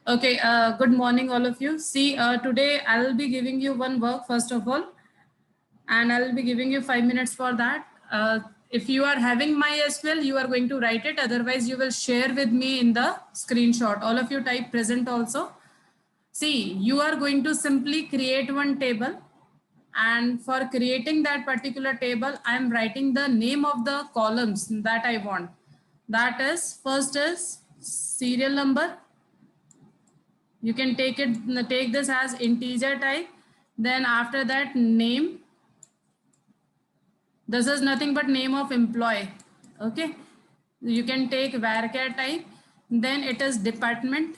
Okay, good morning, all of you. See, today I'll be giving you one work first of all, and I'll be giving you 5 minutes for that. If you are having MySQL, you are going to write it. Otherwise, you will share with me in the screenshot. All of you type present also. See, you are going to simply create one table. And for creating that particular table, I'm writing the name of the columns that I want. That is, first is serial number. You can take this as integer type. Then after that, name. This is nothing but name of employee. Okay, you can take varchar type. Then it is department.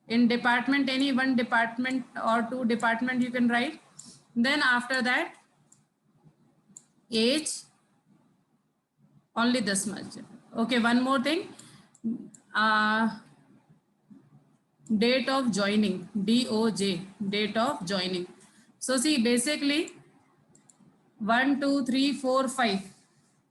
In department, any one department or two department you can write. Then after that, age, only this much. Okay, one more thing, date of joining, DOJ, date of joining. So see, basically 1, 2, 3, 4, 5.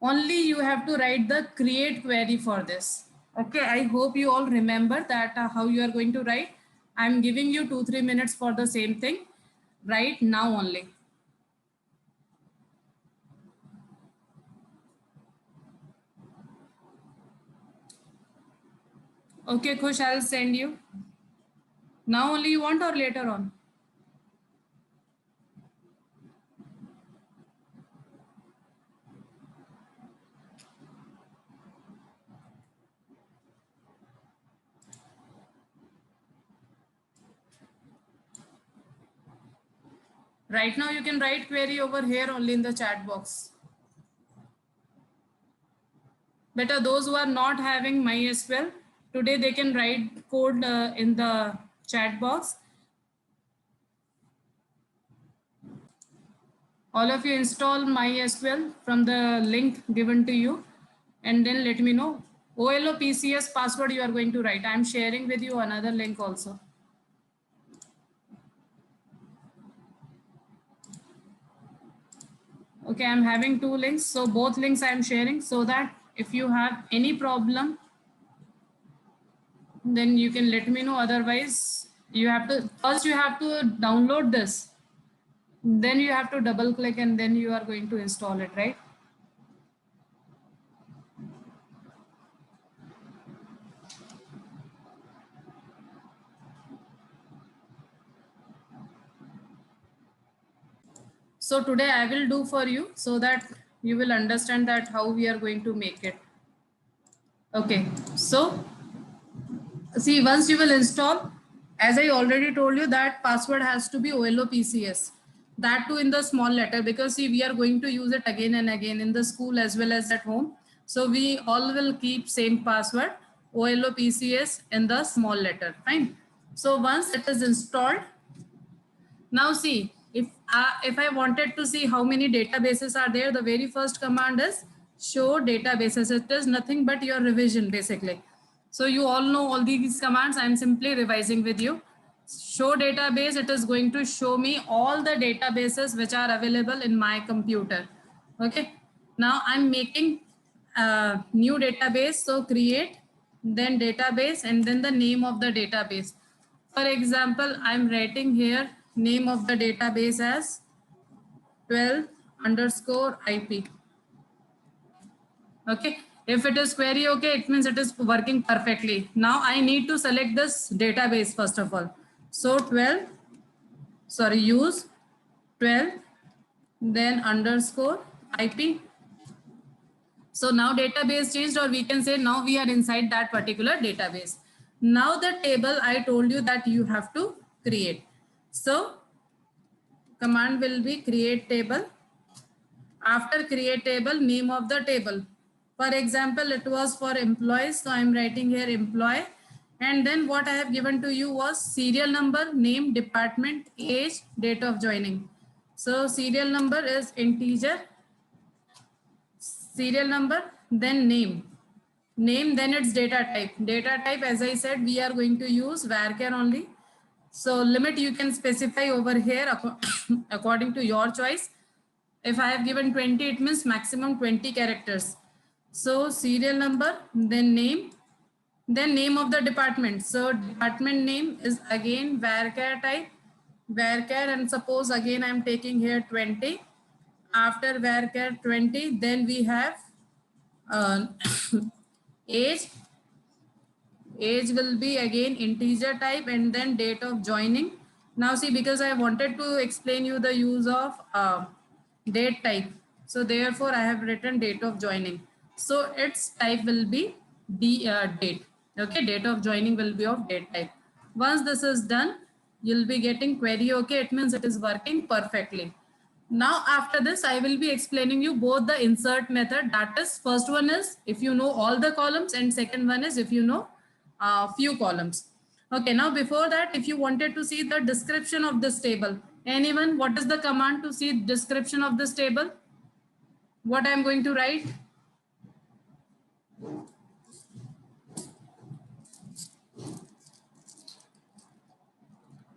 Only you have to write the create query for this. Okay, I hope you all remember that how you are going to write. I'm giving you 2-3 minutes for the same thing right now only. Okay, Khush, I'll send you. Now only you want or later on? Right now you can write query over here only in the chat box. Better those who are not having MySQL, today they can write code in the chat box. All of you install MySQL from the link given to you and then let me know. OLOPCS password you are going to write. I'm sharing with you another link also. Okay, I'm having two links. So both links I'm sharing so that if you have any problem, then you can let me know. Otherwise, you have to download this. Then you have to double click and then you are going to install it, right? So today I will do for you so that you will understand that how we are going to make it. Okay, so see, once you will install, as I already told you, that password has to be OLOPCS. That too in the small letter, because see, we are going to use it again and again in the school as well as at home. So we all will keep same password, OLOPCS, in the small letter. Fine. So once it is installed, now see, if I wanted to see how many databases are there, the very first command is show databases. It is nothing but your revision basically. So you all know all these commands. I'm simply revising with you. Show database, it is going to show me all the databases which are available in my computer. Okay. Now I'm making a new database. So create, then database, and then the name of the database. For example, I'm writing here name of the database as 12_IP. Okay. If it is query okay, it means it is working perfectly. Now I need to select this database first of all. So use 12, then _IP. So now database changed, or we can say now we are inside that particular database. Now the table I told you that you have to create. So command will be create table. After create table, name of the table. For example, it was for employees. So I'm writing here employee. And then what I have given to you was serial number, name, department, age, date of joining. So serial number is integer, serial number, then name. Name, then it's data type. Data type, as I said, we are going to use varchar only. So limit you can specify over here according to your choice. If I have given 20, it means maximum 20 characters. So serial number, then name, Then name of the department. So department name is again varchar type, varchar, and suppose again I'm taking here 20. After varchar 20, then we have uh, age. Age will be again integer type and then date of joining. Now see, because I wanted to explain you the use of date type. So therefore I have written date of joining. So its type will be date. Okay, date of joining will be of date type. Once this is done, you'll be getting query okay. It means it is working perfectly. Now after this, I will be explaining you both the insert method. That is, first one is if you know all the columns, and second one is if you know few columns. Okay, now before that, if you wanted to see the description of this table, anyone, what is the command to see description of this table? What I am going to write?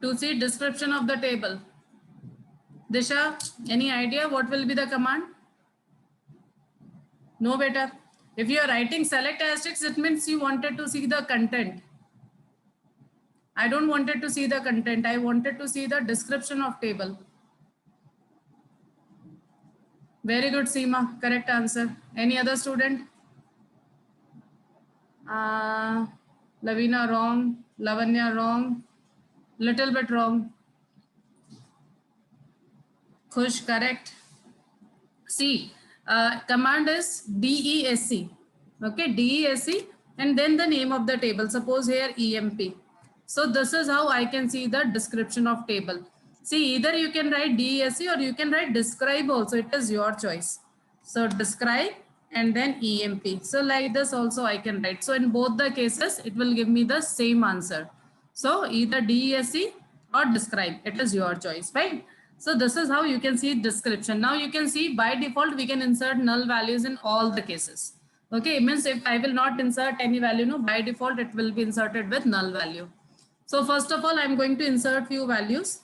To see description of the table. Disha, any idea what will be the command? No, beta. If you are writing select asterisk, it means you wanted to see the content. I don't wanted to see the content. I wanted to see the description of table. Very good, Seema. Correct answer. Any other student? Lavina wrong. Lavanya wrong. Little bit wrong. Khush correct. See, command is DESC. Okay, DESC, and then the name of the table. Suppose here EMP. So this is how I can see the description of table. See, either you can write DESC or you can write describe also. It is your choice. So describe and then EMP. So like this also I can write. So in both the cases, it will give me the same answer. So either DESC or describe. It is your choice, right? So this is how you can see description. Now you can see by default, we can insert null values in all the cases. Okay, it means if I will not insert any value, no, by default, it will be inserted with null value. So first of all, I'm going to insert few values.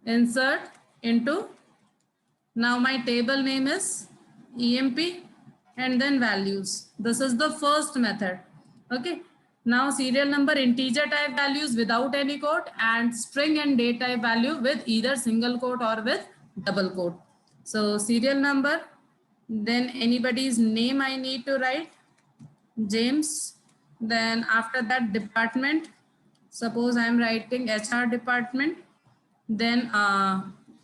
Insert into, now my table name is EMP and then values. This is the first method. Okay. Now serial number integer type values without any quote and string and date type value with either single quote or with double quote. So serial number, then anybody's name I need to write, James. Then after that department, suppose I am writing HR department, then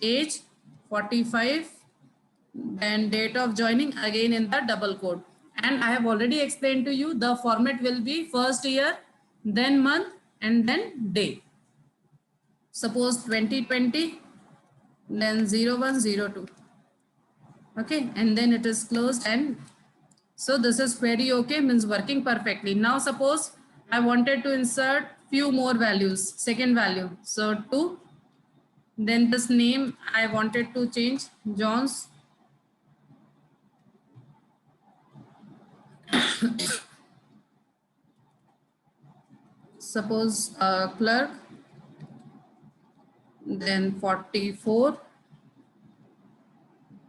age 45, then date of joining again in the double quote. And I have already explained to you the format will be first year, then month, and then day. Suppose 2020, then 0102. Okay, and then it is closed, and so this is query okay, means working perfectly. Now suppose I wanted to insert few more values, second value. So 2, then this name I wanted to change, John's. Suppose clerk, then 44,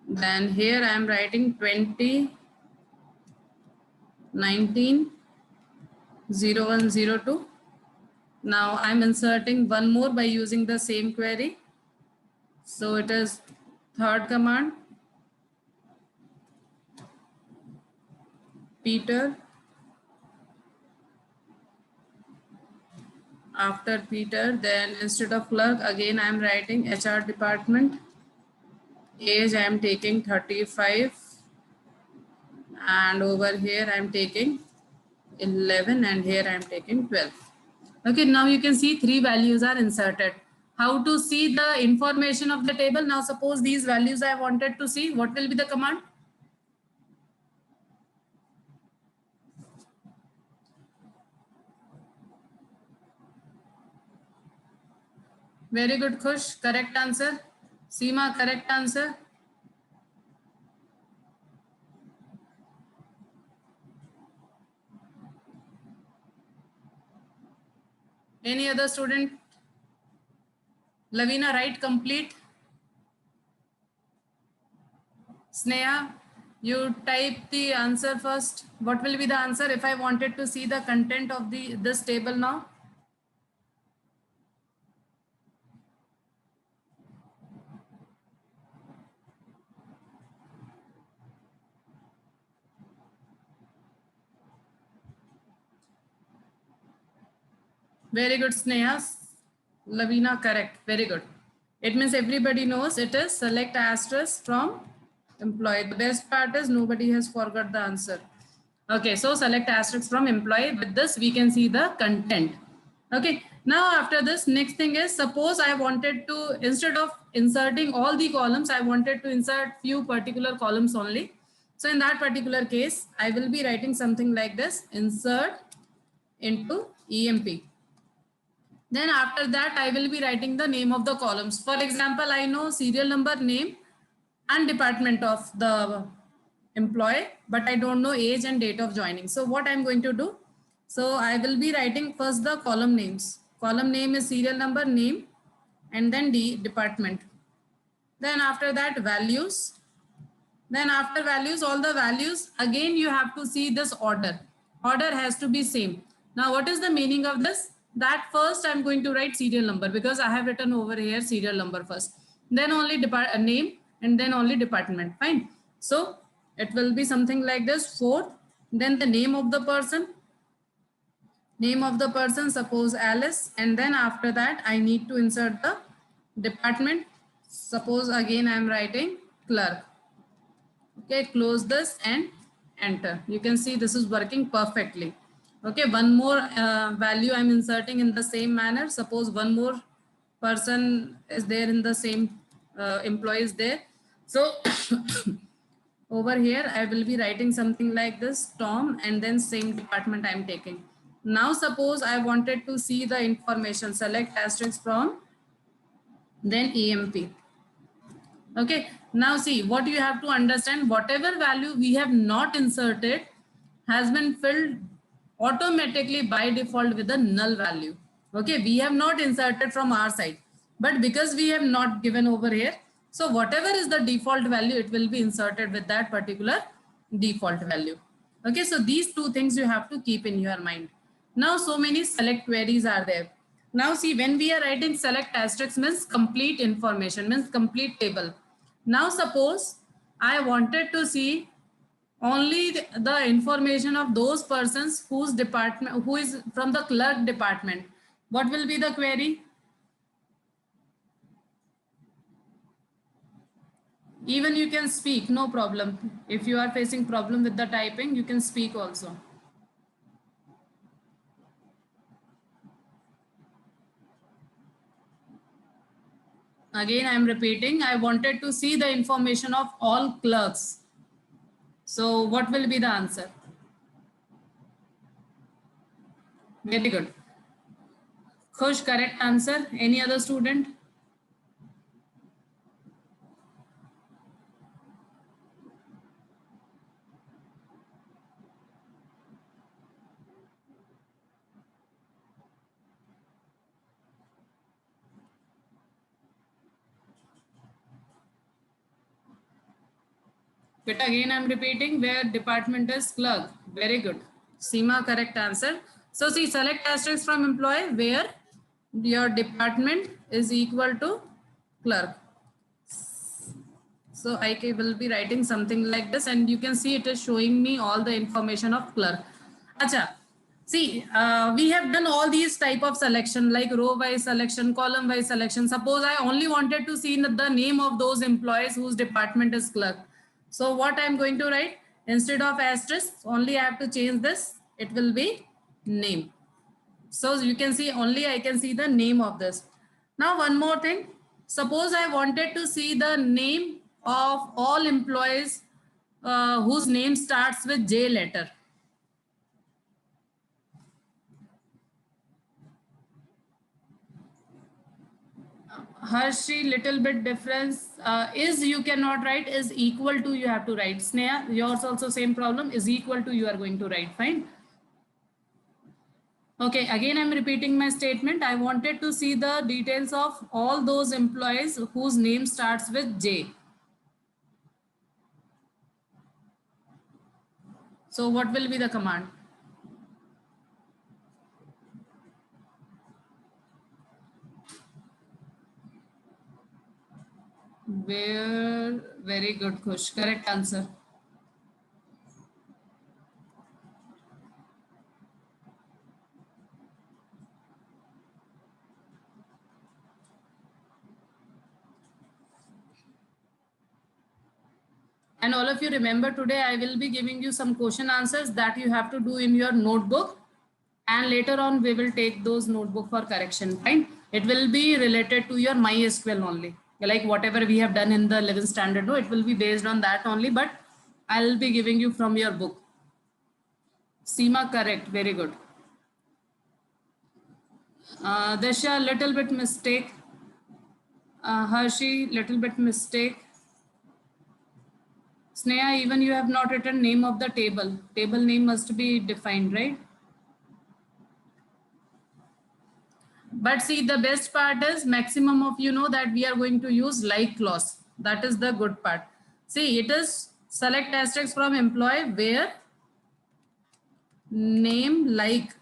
then here I am writing 20, 19, 0102. Now I'm inserting one more by using the same query. So it is third command, Peter. After Peter, then instead of clerk, again I am writing HR department. Age I am taking 35, and over here I am taking 11, and here I am taking 12. Okay, now you can see 3 values are inserted. How to see the information of the table? Now suppose these values I wanted to see, what will be the command? Very good, Khush. Correct answer. Seema, correct answer. Any other student? Lavina, write complete. Sneha, You type the answer first. What will be the answer if I wanted to see the content of this table now? Very good, Sneha. Lavina, correct. Very good. It means everybody knows it is select asterisk from employee. The best part is nobody has forgot the answer. Okay, so select asterisk from employee. With this, we can see the content. Okay, now after this, next thing is suppose I wanted to, instead of inserting all the columns, I wanted to insert few particular columns only. So in that particular case, I will be writing something like this, insert into EMP. Then after that, I will be writing the name of the columns. For example, I know serial number, name and department of the employee, but I don't know age and date of joining. So what I'm going to do? So I will be writing first the column names. Column name is serial number, name, and then department. Then after that, values. Then after values, all the values, again you have to see this order. Order has to be same. Now what is the meaning of this? That first I'm going to write serial number because I have written over here serial number first. Then only name and then only department. Fine. So it will be something like this. 4. Then the name of the person. Name of the person, suppose Alice. And then after that I need to insert the department. Suppose again I'm writing clerk. Okay, close this and enter. You can see this is working perfectly. Okay, one more value I'm inserting in the same manner. Suppose one more person is there in the same employee is there. So over here, I will be writing something like this, Tom, and then same department I'm taking. Now suppose I wanted to see the information, select asterisk from, then EMP. Okay, now see what you have to understand, whatever value we have not inserted has been filled automatically by default with a null value. Okay, we have not inserted from our side, but because we have not given over here, so whatever is the default value, it will be inserted with that particular default value. Okay, so these two things you have to keep in your mind. Now so many select queries are there. Now see, when we are writing select asterisk means complete information, means complete table. Now suppose I wanted to see only the information of those persons whose department, who is from the clerk department. What will be the query? Even you can speak, no problem. If you are facing problem with the typing, you can speak also. Again, I am repeating, I wanted to see the information of all clerks. So what will be the answer? Very good. Khush, correct answer. Any other student? But again, I'm repeating where department is clerk. Very good. Seema, correct answer. So see, select asterisk from employee where your department is equal to clerk. So I will be writing something like this, and you can see it is showing me all the information of clerk. Acha. See, we have done all these type of selection like row wise selection, column wise selection. Suppose I only wanted to see the name of those employees whose department is clerk. So what I'm going to write, instead of asterisk, only I have to change this. It will be name. So you can see only I can see the name of this. Now one more thing. Suppose I wanted to see the name of all employees whose name starts with J letter. Hershey, little bit difference. Is you cannot write, is equal to you have to write. Sneha, yours also same problem, is equal to you are going to write. Fine. Okay, again I'm repeating my statement. I wanted to see the details of all those employees whose name starts with J. So what will be the command? Where? Very good, Kush. Correct answer. And all of you remember, today I will be giving you some question answers that you have to do in your notebook, and later on we will take those notebook for correction. Fine. It will be related to your MySQL only. Like whatever we have done in the 11th standard, no, it will be based on that only, but I'll be giving you from your book. Seema, correct. Very good. Desha, little bit mistake. Hershey, little bit mistake. Sneha, even you have not written name of the table. Table name must be defined, right? But see, the best part is maximum of you know that we are going to use like clause. That is the good part. See, it is select asterisk from employee where name like.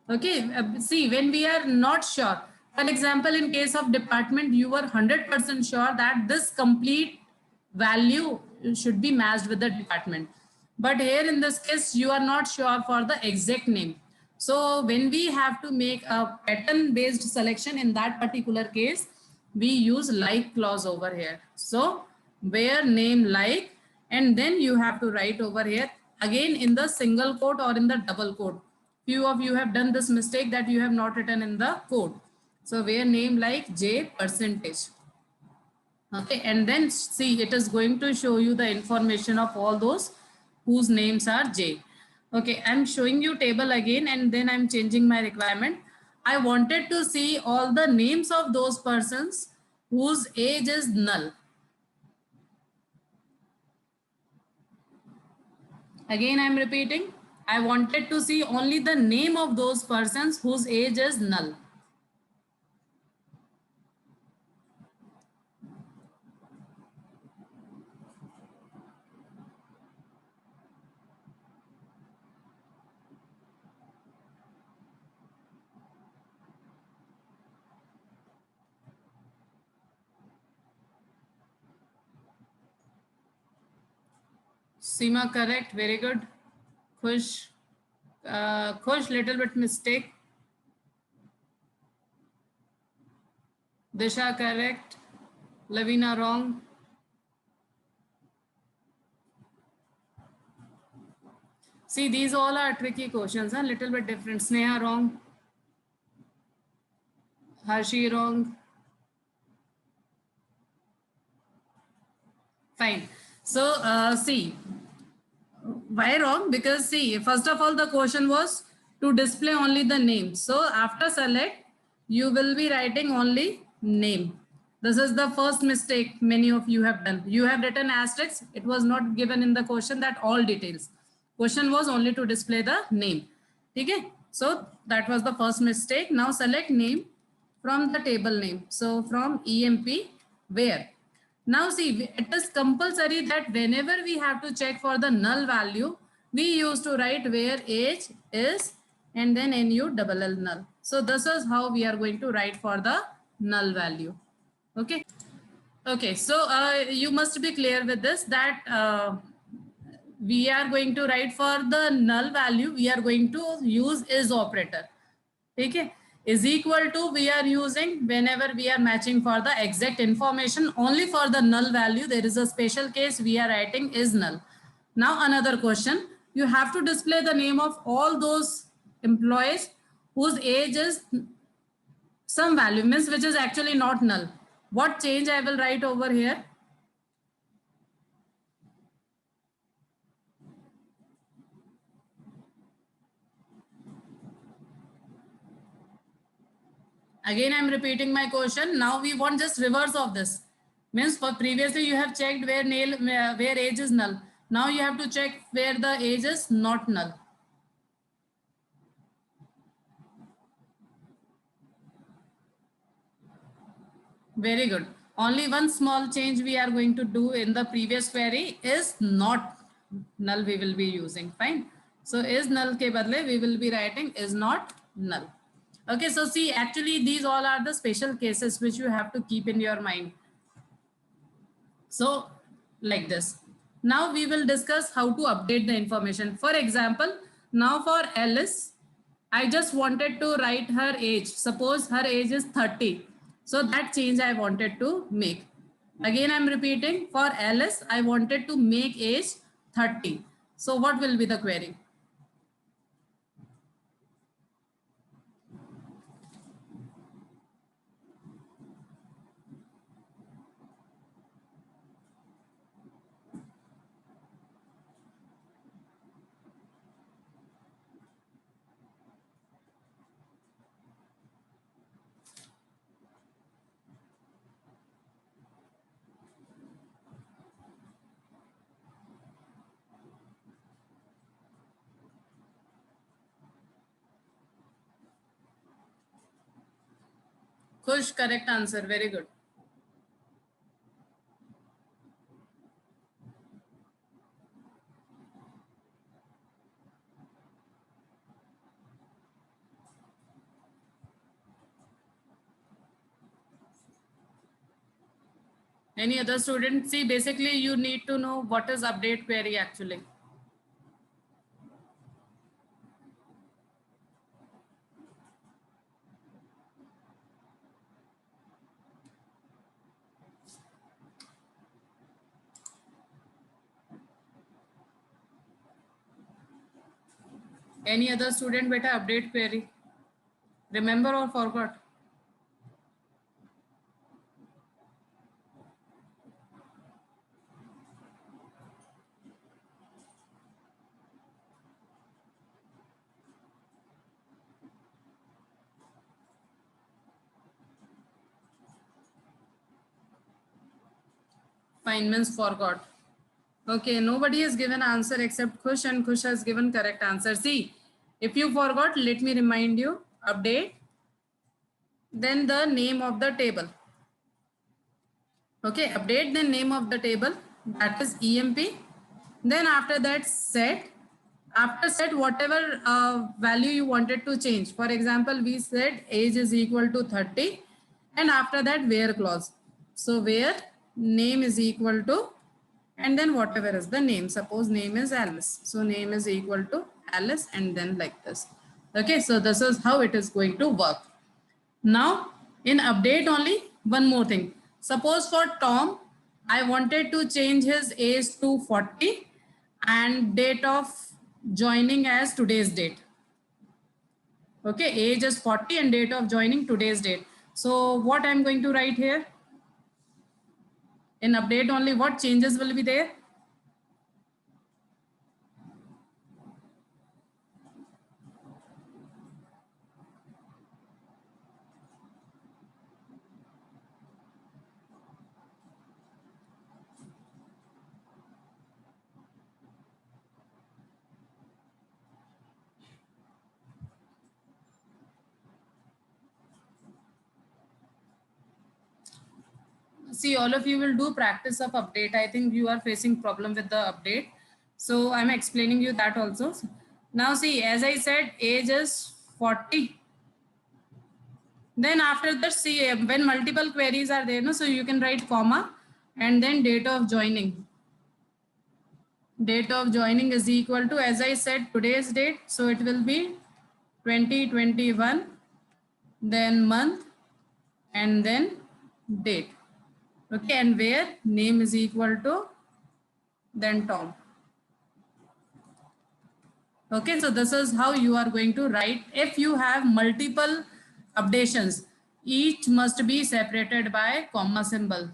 Okay, see, when we are not sure, for example, in case of department, you were 100% sure that this complete value should be matched with the department. But here in this case, you are not sure for the exact name. So when we have to make a pattern based selection in that particular case, we use like clause over here. So where name like, and then you have to write over here again in the single quote or in the double quote. Few of you have done this mistake that you have not written in the code. So where name like J percentage. Okay, and then see, it is going to show you the information of all those whose names are J. Okay, I'm showing you table again, and then I'm changing my requirement. I wanted to see all the names of those persons whose age is null. Again, I'm repeating. I wanted to see only the name of those persons whose age is null. Seema, correct. Very good. Khush, Khush, little bit mistake. Disha, correct. Lavina, wrong. See, these all are tricky questions, a little bit different. Sneha, wrong. Harshi, wrong. Fine. So, see, why wrong? Because see, first of all, the question was to display only the name. So after select, you will be writing only name. This is the first mistake many of you have done. You have written asterisk. It was not given in the question that all details. Question was only to display the name. Okay. So that was the first mistake. Now select name from the table name. So from EMP where. Now see, it is compulsory that whenever we have to check for the null value, we used to write where age is and then NU double L null. So this is how we are going to write for the null value. Okay. Okay. So you must be clear with this that we are going to write for the null value. We are going to use is operator. Okay. Is equal to we are using whenever we are matching for the exact information. Only for the null value there is a special case we are writing is null. Now another question, you have to display the name of all those employees whose age is some value, means which is actually not null. What change I will write over here? Again, I'm repeating my question. Now we want just reverse of this. Means for previously you have checked where age is null. Now you have to check where the age is not null. Very good. Only one small change we are going to do in the previous query is not null we will be using. Fine. So is null ke badle we will be writing is not null. Okay, so see, actually these all are the special cases which you have to keep in your mind. So like this. Now we will discuss how to update the information. For example, now for Alice, I just wanted to write her age. Suppose her age is 30. So that change I wanted to make. Again, I'm repeating, for Alice, I wanted to make age 30. So what will be the query? Khush, correct answer. Very good. Any other student? See, basically you need to know what is update query actually. Any other student beta update query? Remember or forgot? Fine means forgot. Okay, nobody has given answer except Khush, and Khush has given correct answer. See, if you forgot, let me remind you, update, then the name of the table. Okay, update the name of the table, that is EMP. Then after that set, after set whatever value you wanted to change. For example, we said age is equal to 30, and after that where clause. So where name is equal to, and then whatever is the name. Suppose name is Alice. So name is equal to Alice, and then like this. Okay, so this is how it is going to work. Now, in update only, one more thing. Suppose for Tom, I wanted to change his age to 40 and date of joining as today's date. Okay, age is 40 and date of joining today's date. So what I'm going to write here? In update only, what changes will be there? See, all of you will do practice of update. I think you are facing problem with the update. So I'm explaining you that also. Now see, as I said, age is 40. Then after that, see, when multiple queries are there, no, so you can write comma and then date of joining. Date of joining is equal to, as I said, today's date. So it will be 2021, then month, and then date. Okay, and where name is equal to then Tom. Okay, so this is how you are going to write. If you have multiple updations, each must be separated by comma symbol.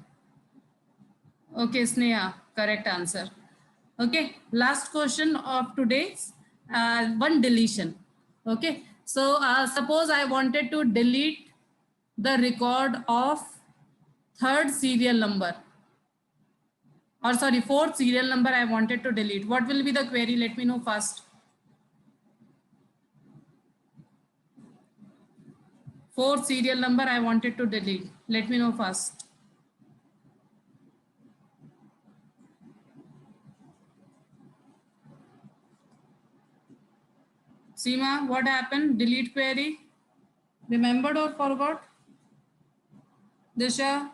Okay, Sneha, correct answer. Okay, last question of today's one deletion. Okay, so suppose I wanted to delete the record of third serial number, or sorry, fourth serial number I wanted to delete. What will be the query? Let me know first. Fourth serial number I wanted to delete. Let me know first. Seema, what happened? Delete query. Remembered or forgot? Disha.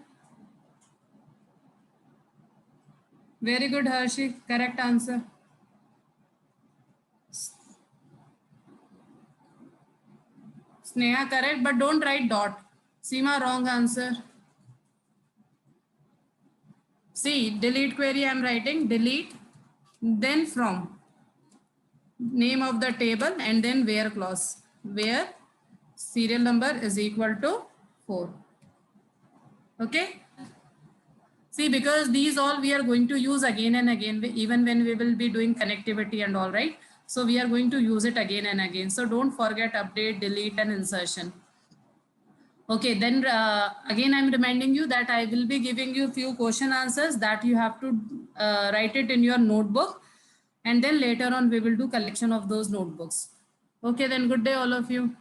Very good, Hershey. Correct answer. Sneha, correct, but don't write dot. Seema, wrong answer. See, delete query I'm writing, delete, then from, name of the table, and then where clause, where serial number is equal to 4. Okay. See, because these all we are going to use again and again, even when we will be doing connectivity and all, right? So we are going to use it again and again. So don't forget update, delete, and insertion. Okay, then again I'm reminding you that I will be giving you few question answers that you have to write it in your notebook, and then later on we will do collection of those notebooks. Okay, then good day all of you.